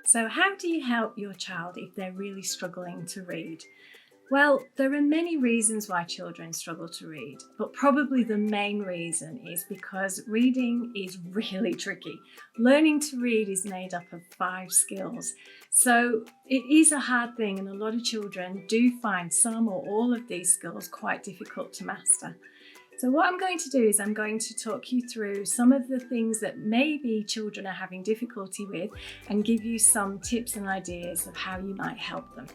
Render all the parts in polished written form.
So how do you help your child if they're really struggling to read? Well, there are many reasons why children struggle to read, but probably the main reason is because reading is really tricky. Learning to read is made up of 5 skills. So it is a hard thing, and a lot of children do find some or all of these skills quite difficult to master. So what I'm going to do is I'm going to talk you through some of the things that maybe children are having difficulty with and give you some tips and ideas of how you might help them.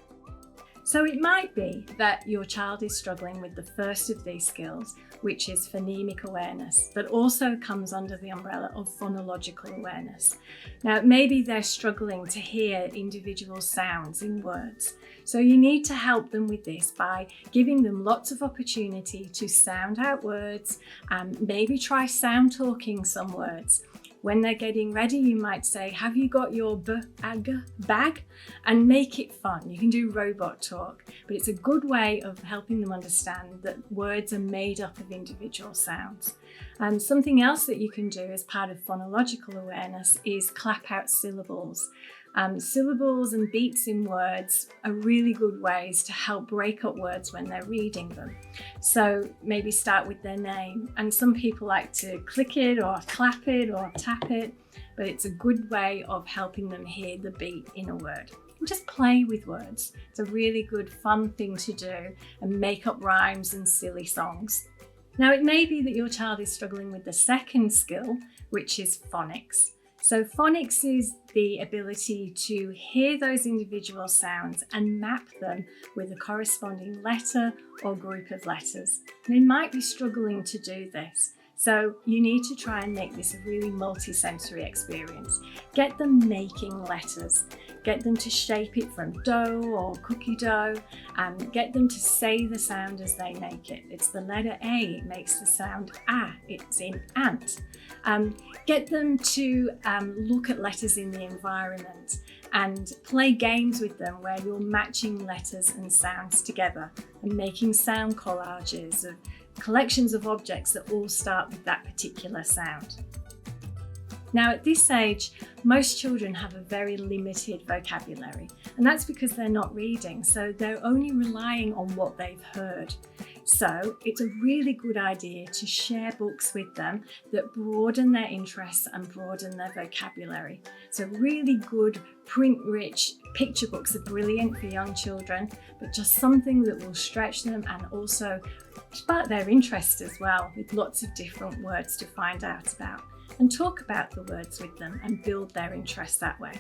So it might be that your child is struggling with the first of these skills, which is phonemic awareness, but also comes under the umbrella of phonological awareness. Now, maybe they're struggling to hear individual sounds in words. So you need to help them with this by giving them lots of opportunity to sound out words and maybe try sound talking some words. When they're getting ready, you might say, "Have you got your bag?" And make it fun. You can do robot talk, but it's a good way of helping them understand that words are made up of individual sounds. And something else that you can do as part of phonological awareness is clap out syllables. Syllables and beats in words are really good ways to help break up words when they're reading them. So maybe start with their name, and some people like to click it or clap it or tap it, but it's a good way of helping them hear the beat in a word. And just play with words. It's a really good fun thing to do, and make up rhymes and silly songs. Now, it may be that your child is struggling with the second skill, which is phonics. So phonics is the ability to hear those individual sounds and map them with a corresponding letter or group of letters. They might be struggling to do this. So you need to try and make this a really multi-sensory experience. Get them making letters. Get them to shape it from dough or cookie dough, and get them to say the sound as they make it. It's the letter A, it makes the sound A, it's in ant. Get them to look at letters in the environment and play games with them where you're matching letters and sounds together and making sound collages of collections of objects that all start with that particular sound. Now, at this age, most children have a very limited vocabulary, and that's because they're not reading, so they're only relying on what they've heard. So it's a really good idea to share books with them that broaden their interests and broaden their vocabulary. So really good print-rich picture books are brilliant for young children, but just something that will stretch them and also spark their interest as well, with lots of different words to find out about. And talk about the words with them and build their interest that way.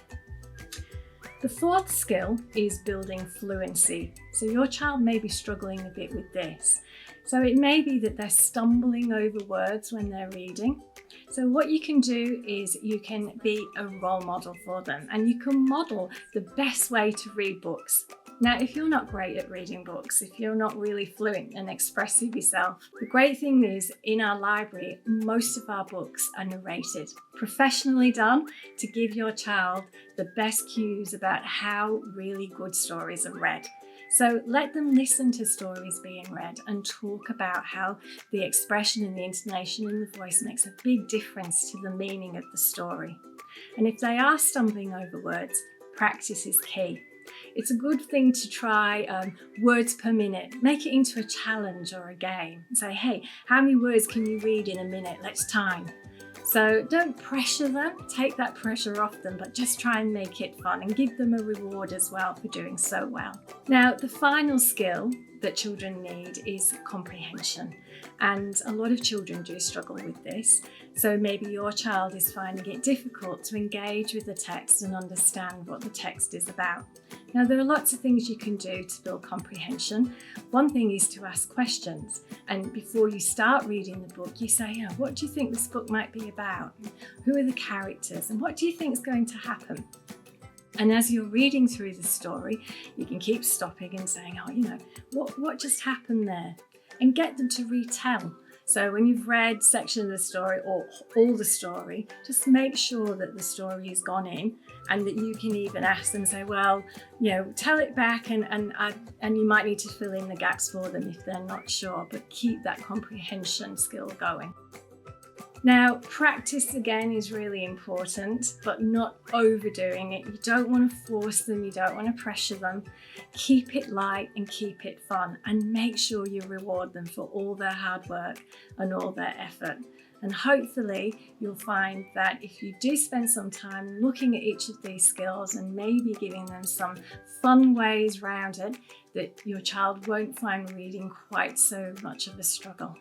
The fourth skill is building fluency. So your child may be struggling a bit with this. So it may be that they're stumbling over words when they're reading. So what you can do is you can be a role model for them, and you can model the best way to read books. Now, if you're not great at reading books, if you're not really fluent and expressive yourself, the great thing is in our library, most of our books are narrated, professionally done to give your child the best cues about how really good stories are read. So let them listen to stories being read and talk about how the expression and the intonation in the voice makes a big difference to the meaning of the story. And if they are stumbling over words, practice is key. It's a good thing to try words per minute. Make it into a challenge or a game. Say, hey, how many words can you read in a minute? Let's time. So don't pressure them, take that pressure off them, but just try and make it fun and give them a reward as well for doing so well. Now, the final skill that children need is comprehension. And a lot of children do struggle with this. So maybe your child is finding it difficult to engage with the text and understand what the text is about. Now, there are lots of things you can do to build comprehension. One thing is to ask questions. And before you start reading the book, you say, what do you think this book might be about? Who are the characters? And what do you think is going to happen? And as you're reading through the story, you can keep stopping and saying, what just happened there? And get them to retell. So when you've read section of the story or all the story, just make sure that the story has gone in, and that you can even ask them, say, tell it back, and you might need to fill in the gaps for them if they're not sure, but keep that comprehension skill going. Now, practice again is really important, but not overdoing it. You don't want to force them, you don't want to pressure them. Keep it light and keep it fun, and make sure you reward them for all their hard work and all their effort. And hopefully you'll find that if you do spend some time looking at each of these skills and maybe giving them some fun ways around it, that your child won't find reading quite so much of a struggle.